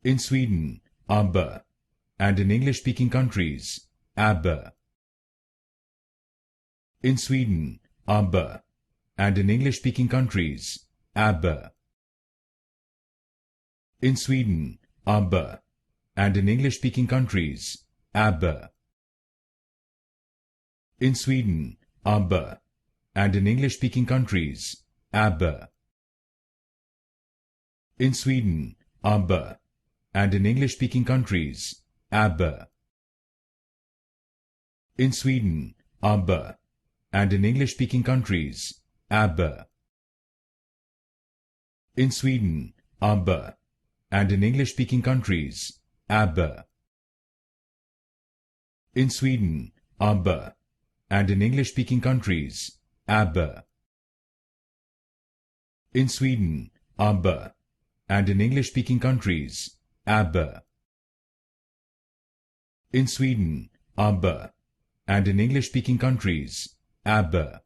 In Sweden, ABBA, and in English-speaking countries, ABBA. In Sweden, ABBA, and in English-speaking countries, ABBA. In Sweden, ABBA, and in English-speaking countries, ABBA. In Sweden, ABBA, and in English-speaking countries, ABBA. In Sweden, ABBA, and in English-speaking countries, ABBA. In Sweden, ABBA, and in English-speaking countries, ABBA. In Sweden, ABBA, and in English-speaking countries, ABBA. In Sweden, ABBA, and in English-speaking countries, ABBA. In Sweden, ABBA, and in English-speaking countries, ABBA. In Sweden, ABBA, and in English-speaking countries, ABBA.